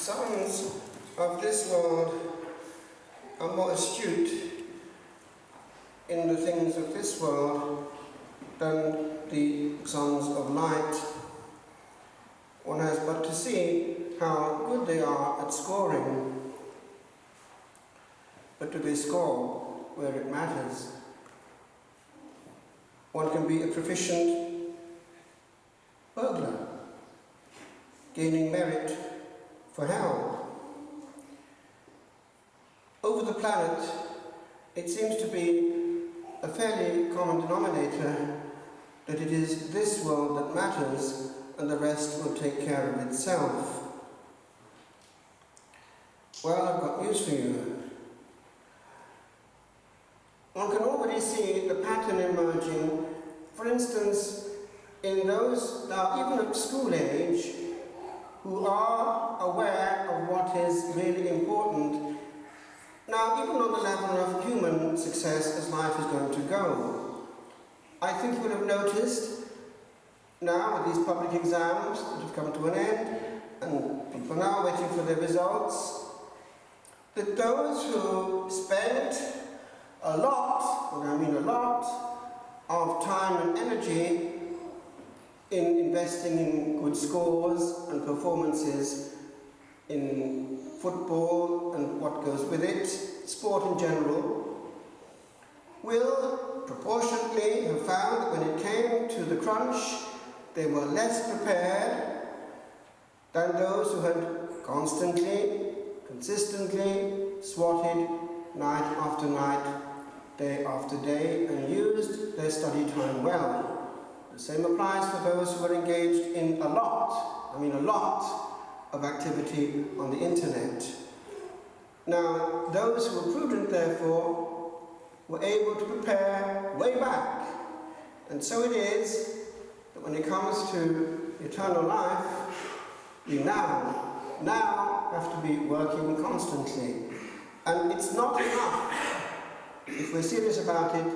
sons of this world are more astute in the things of this world than the sons of light. One has but to see how good they are at scoring, but do they score where it matters? One can be a proficient burglar, gaining merit for hell. Over the planet, it seems to be a fairly common denominator that it is this world that matters and the rest will take care of itself. Well, I've got news for you. One can already see the pattern emerging, for instance, in those now even at school age who are aware of what is really important, now even on the level of human success as life is going to go. I think you would have noticed now with these public exams that have come to an end and people are now waiting for their results, that those who spent a lot, and I mean a lot, of time and energy in investing in good scores and performances in football and what goes with it, sport in general, will proportionately have found that when it came to the crunch, they were less prepared than those who had constantly, consistently swatted night after night, day after day, and used their study time well. The same applies for those who are engaged in a lot of activity on the internet. Now, those who were prudent, therefore, were able to prepare way back. And so it is that when it comes to eternal life, we now have to be working constantly. And it's not enough, if we're serious about it,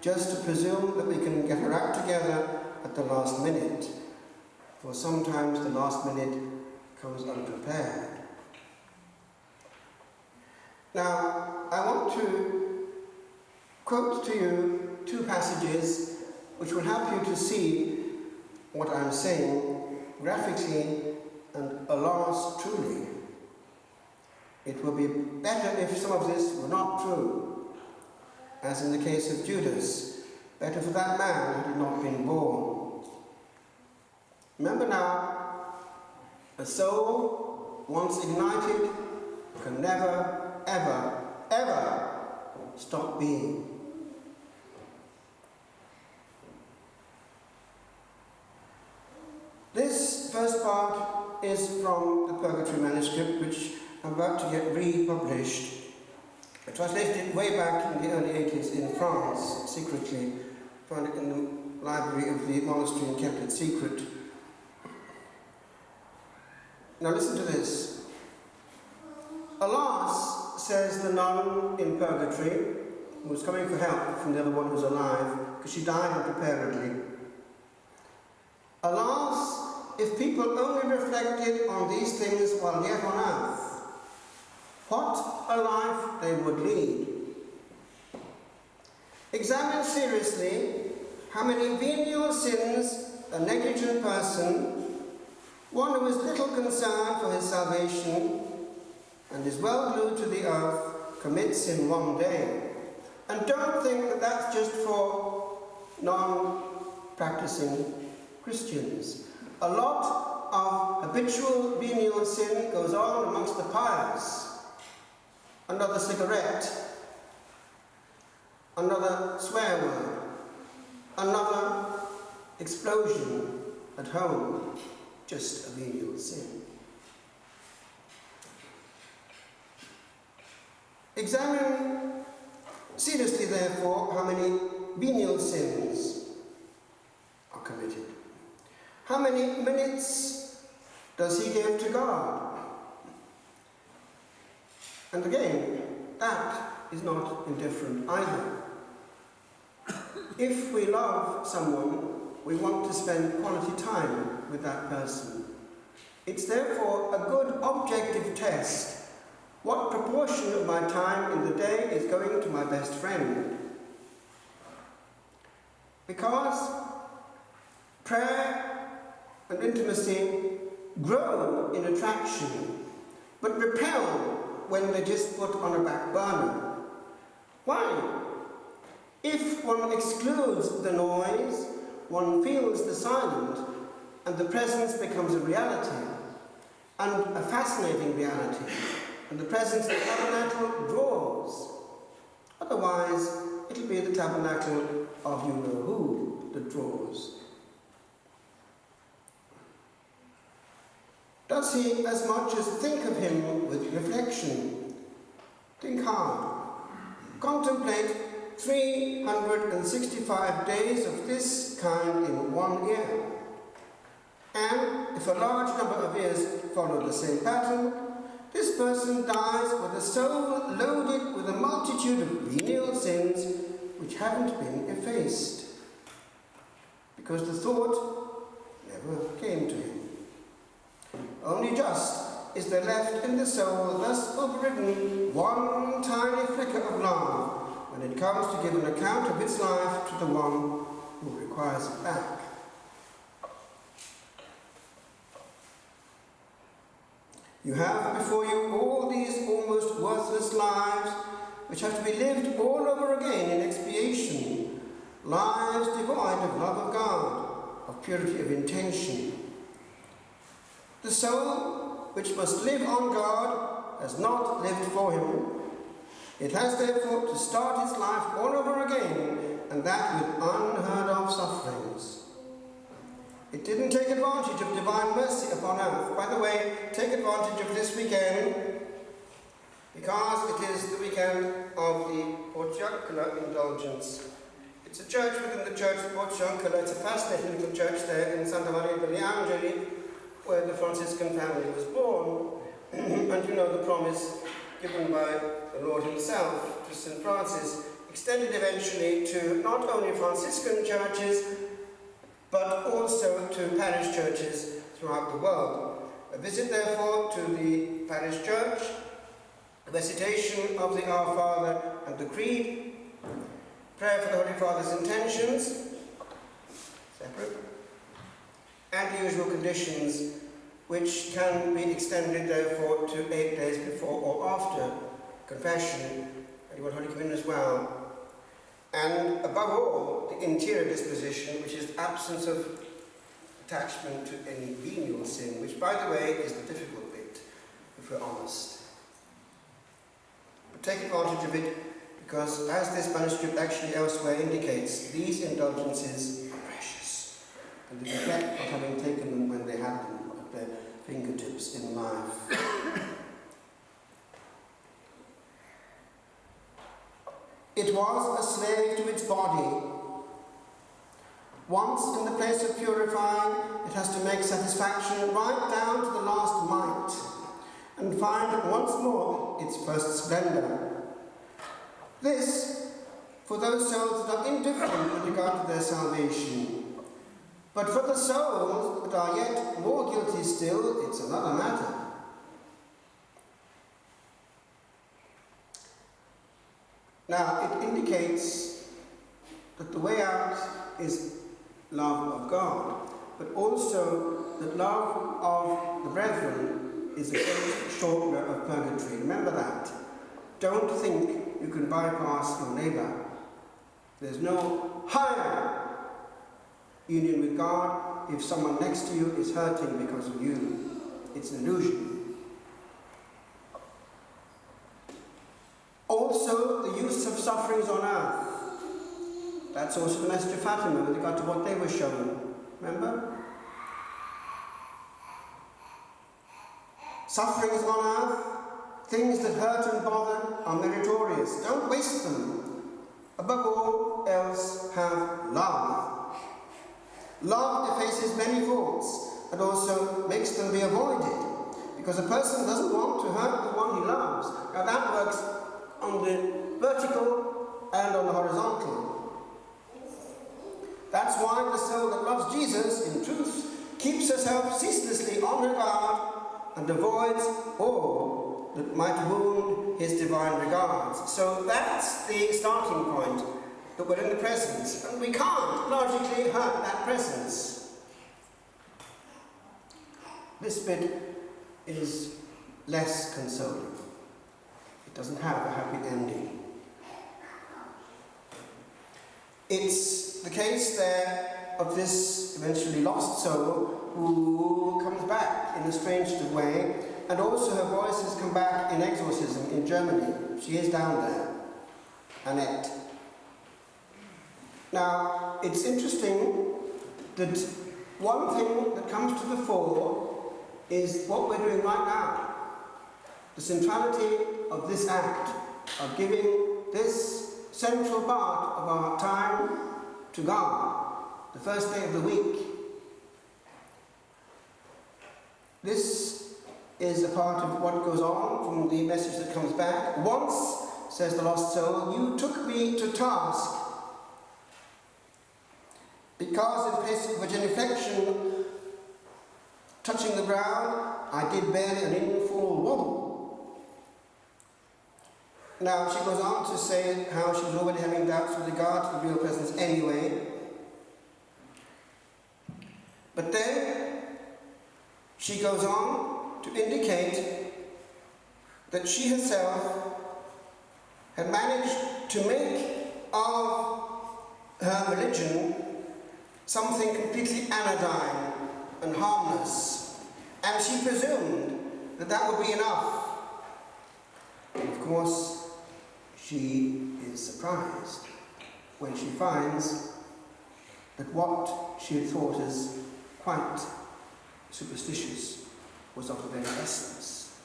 just to presume that we can get our act together at the last minute, for sometimes the last minute comes unprepared. Now, I want to quote to you two passages which will help you to see what I'm saying graphically and alas, truly. It would be better if some of this were not true, as in the case of Judas. Better for that man had he not been born. Remember now, a soul once ignited can never, ever, ever stop being. This first part is from the Purgatory manuscript, which I'm about to get republished. I translated it way back in the early 80s in France, secretly. Found it in the library of the monastery and kept it secret. Now listen to this. Alas, says the nun in Purgatory, who was coming for help from the other one who's alive, because she died unpreparedly. Alas, if people only reflected on these things while yet on earth, what a life they would lead. Examine seriously how many venial sins a negligent person, one who is little concerned for his salvation and is well glued to the earth, commits in one day. And don't think that that's just for non-practicing Christians. A lot of habitual venial sin goes on amongst the pious. Another cigarette, another swear word, another explosion at home, just a venial sin. Examine seriously, therefore, how many venial sins are committed. How many minutes does he give to God? And again, that is not indifferent either. If we love someone, we want to spend quality time with that person. It's therefore a good objective test. What proportion of my time in the day is going to my best friend? Because prayer and intimacy grow in attraction, but repel when they're just put on a back burner. Why? If one excludes the noise, one feels the silence, and the presence becomes a reality, and a fascinating reality, and the presence of the tabernacle draws. Otherwise, it'll be the tabernacle of you-know-who that draws. Does he as much as think of him with reflection? Think hard. Contemplate 365 days of this kind in 1 year. And if a large number of years follow the same pattern, this person dies with a soul loaded with a multitude of venial sins which haven't been effaced, because the thought never came to him. Only just is there left in the soul thus overridden one tiny flicker of love when it comes to give an account of its life to the one who requires it back. You have before you all these almost worthless lives which have to be lived all over again in expiation, lives devoid of love of God, of purity of intention. The soul, which must live on God, has not lived for him. It has therefore to start its life all over again, and that with unheard of sufferings. It didn't take advantage of divine mercy upon earth. By the way, take advantage of this weekend, because it is the weekend of the Porciuncula indulgence. It's a church within the church of Porciuncula. It's a fascinating little church there in Santa Maria degli Angeli, where the Franciscan family was born. And you know the promise given by the Lord himself to St. Francis, extended eventually to not only Franciscan churches, but also to parish churches throughout the world. A visit, therefore, to the parish church, a recitation of the Our Father and the Creed, prayer for the Holy Father's intentions, separate, and the usual conditions, which can be extended, therefore, to 8 days before or after confession, and you want Holy Communion as well. And above all, the interior disposition, which is absence of attachment to any venial sin, which, by the way, is the difficult bit, if we're honest. But take advantage of it, because as this manuscript actually elsewhere indicates, these indulgences are precious, and they regret not having taken them when they had them at their fingertips in life. It was a slave to its body. Once in the place of purifying, it has to make satisfaction right down to the last mite, and find once more its first splendor. This, for those souls that are indifferent with regard to their salvation. But for the souls that are yet more guilty still, it's another matter. Now, it indicates that the way out is love of God, but also that love of the brethren is a great shortener of purgatory. Remember that. Don't think you can bypass your neighbour. There's no higher union with God if someone next to you is hurting because of you. It's an illusion. Also, the use of sufferings on earth. That's also the message of Fatima with regard to what they were shown. Remember? Sufferings on earth, things that hurt and bother, are meritorious. Don't waste them. Above all else, have love. Love effaces many faults and also makes them be avoided, because a person doesn't want to hurt the one he loves. Now that works on the vertical and on the horizontal. That's why the soul that loves Jesus, in truth, keeps herself ceaselessly on on her guard and avoids all that might wound his divine regards. So that's the starting point, that we're in the presence, and we can't logically hurt that presence. This bit is less consoling. It doesn't have a happy ending. It's the case there of this eventually lost soul who comes back in a strange way, and also her voice has come back in exorcism in Germany. She is down there, Annette. Now, it's interesting that one thing that comes to the fore is what we're doing right now. The centrality of this act, of giving this central part of our time to God, the first day of the week. This is a part of what goes on from the message that comes back. Once, says the lost soul, you took me to task, because in place of a genuflection touching the ground, I did barely an informal wobble. Now, she goes on to say how she was already having doubts with regard to the real presence anyway. But then she goes on to indicate that she herself had managed to make of her religion something completely anodyne and harmless, and she presumed that that would be enough. Of course, she is surprised when she finds that what she had thought as quite superstitious was of the very essence.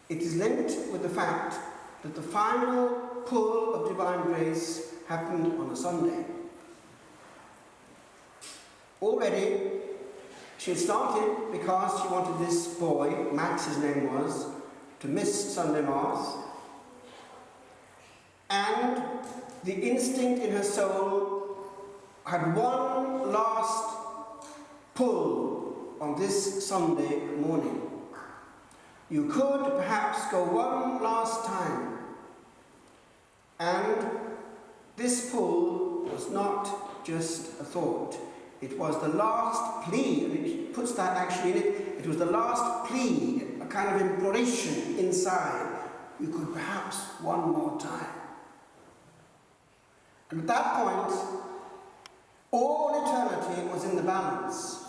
It is linked with the fact that the final pull of divine grace happened on a Sunday. Already, she had started because she wanted this boy, Max his name was, to miss Sunday Mass, and the instinct in her soul had one last pull on this Sunday morning. You could perhaps go one last time, and this pull was not just a thought. It was the last plea, and it puts that actually in it. It was the last plea, a kind of imploration inside. You could perhaps one more time. And at that point, all eternity was in the balance.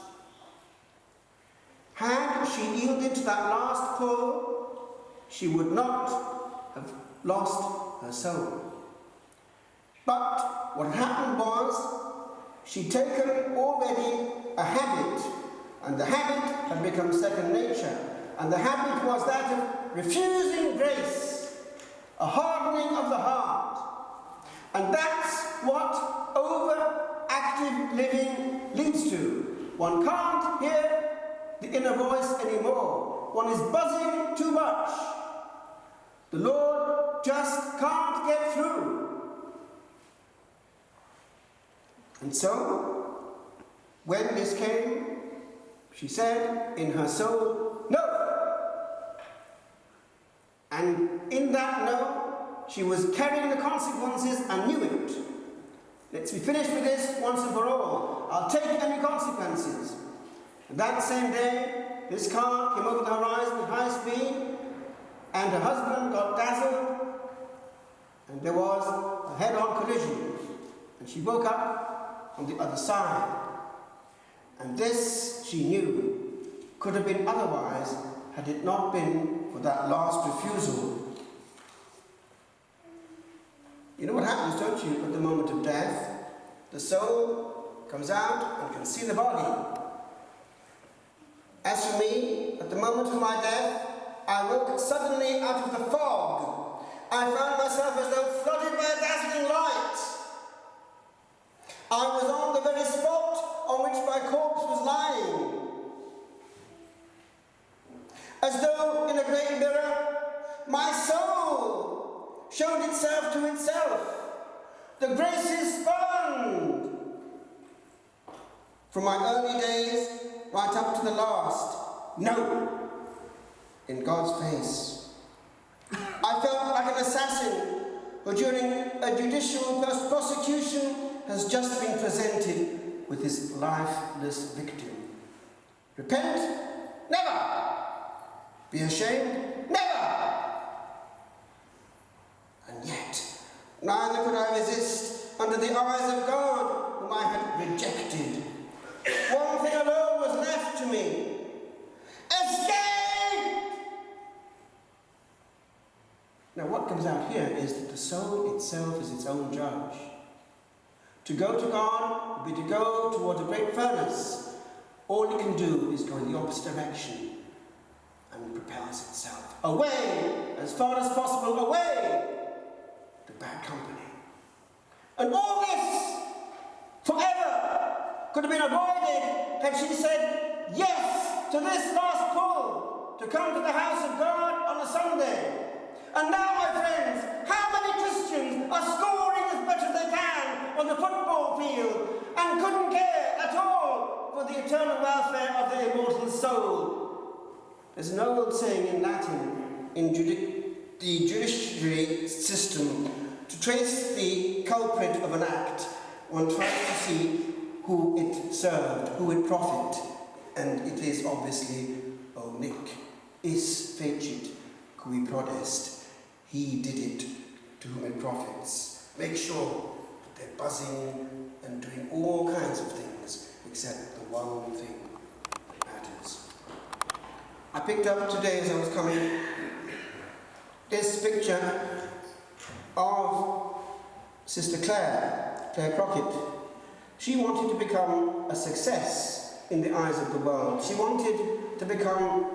Had she yielded to that last pull, she would not have lost her soul. But what happened was, she'd taken already a habit, and the habit had become second nature. And the habit was that of refusing grace, a hardening of the heart. And that's what overactive living leads to. One can't hear the inner voice anymore. One is buzzing too much. The Lord just can't get through. And so, when this came, she said in her soul, no! And in that no, she was carrying the consequences and knew it. Let's be finished with this once and for all. I'll take any consequences. And that same day, this car came over the horizon at high speed, and her husband got dazzled, and there was a head-on collision. And she woke up on the other side. And this, she knew, could have been otherwise had it not been for that last refusal. You know what happens, don't you, at the moment of death? The soul comes out and can see the body. As for me, at the moment of my death, I woke suddenly out of the fog. I found myself as though flooded by a dazzling light. I was on the very spot on which my corpse was lying. As though in a great mirror, my soul showed itself to itself. The graces spurned. From my early days right up to the last, No, in God's face. I felt like an assassin who during a judicial prosecution has just been presented with his lifeless victim. Repent? Never! Be ashamed? Never! And yet, neither could I resist under the eyes of God, whom I had rejected. One thing alone was left to me. Escape! Now what comes out here is that the soul itself is its own judge. To go to God would be to go toward a great furnace. All it can do is go in the opposite direction and propels itself away, as far as possible, away to bad company. And all this, forever, could have been avoided had she said yes to this last pull, to come to the house of God on a Sunday. And now, my friends, how many Christians are scoring as much as they can on the football field and couldn't care at all for the eternal welfare of their immortal soul? There's an old saying in Latin, in the judiciary system, to trace the culprit of an act, one tries to see who it served, who it profited, and it is obviously Nick is fecit cui prodest. He did it to whom it profits. Make sure that they're buzzing and doing all kinds of things except the one thing that matters. I picked up today as I was coming this picture of Sister Claire Crockett. She wanted to become a success in the eyes of the world. She wanted to become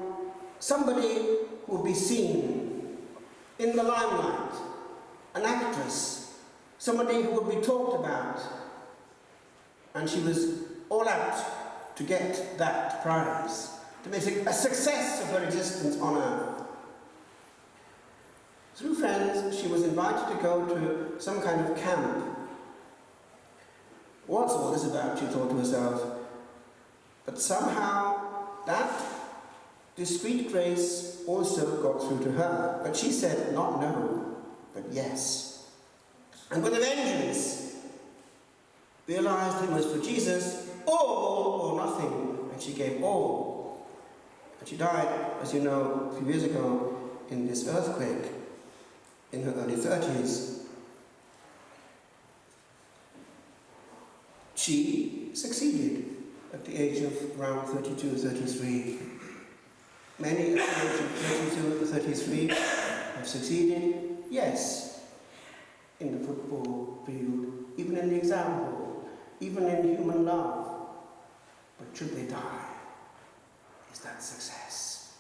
somebody who would be seen in the limelight, an actress, somebody who would be talked about. And she was all out to get that prize, to make a success of her existence on earth. Through friends, she was invited to go to some kind of camp. What's all this about, she thought to herself. But somehow that discreet grace also got through to her. But she said not no, but yes. And with a vengeance, realized it was for Jesus, all or nothing, and she gave all. And she died, as you know, a few years ago in this earthquake in her early 30s. She succeeded at the age of around 32 or 33. Many at the age of 32 or 33 have succeeded, yes, in the football field, even in the exam hall, even in human love. But should they die, is that success?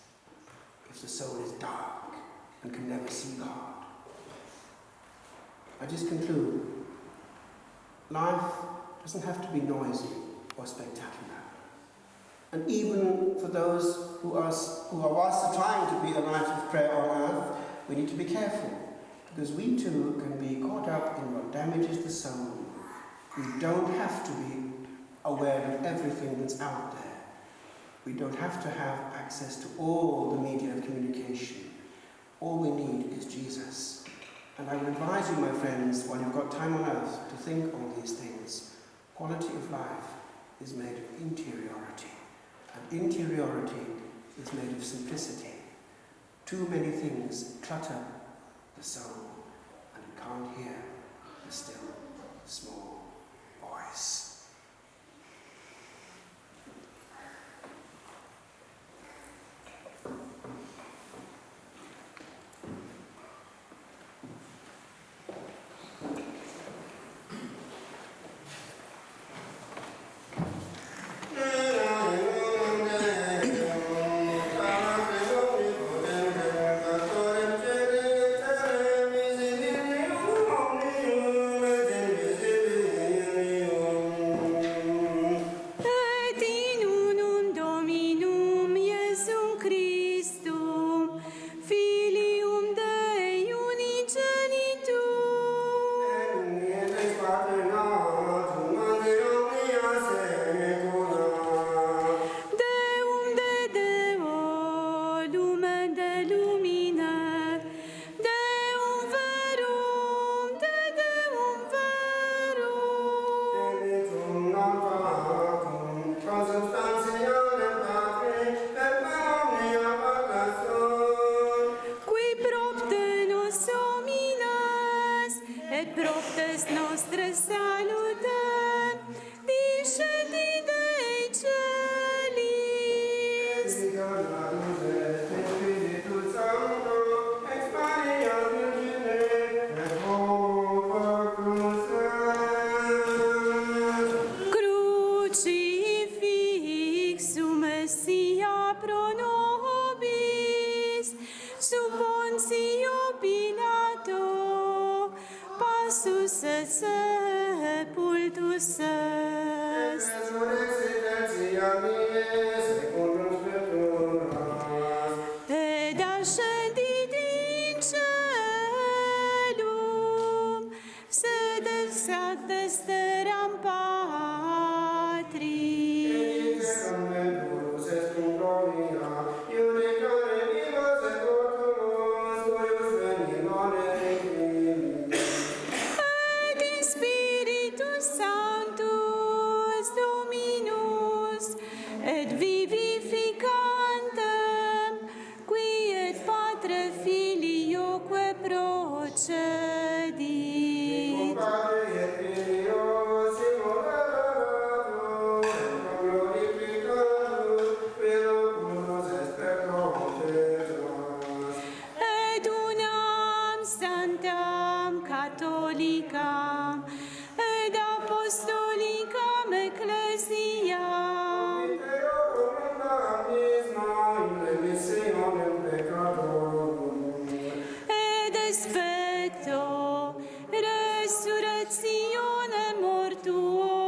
If the soul is dark and can never see God. I just conclude. Life doesn't have to be noisy or spectacular. And even for those who are also trying to be a life of prayer on earth, we need to be careful, because we too can be caught up in what damages the soul. We don't have to be aware of everything that's out there. We don't have to have access to all the media of communication. All we need is Jesus. And I would advise you, my friends, while you've got time on earth, to think on these things. Quality of life is made of interiority. And interiority is made of simplicity. Too many things clutter the soul, and it can't hear the still, small voice. pro nobis, sub Pontio Pilato, passus et sepultus est. Ed ascendit in celum, sed exat desteram Patris. Et in Spiritus Sanctus Dominus, et vivificantem, qui et Patre Filioque procedit. Et unam sanctam catholicam et apostolicam ecclesiam et specto resurrectione mortuorum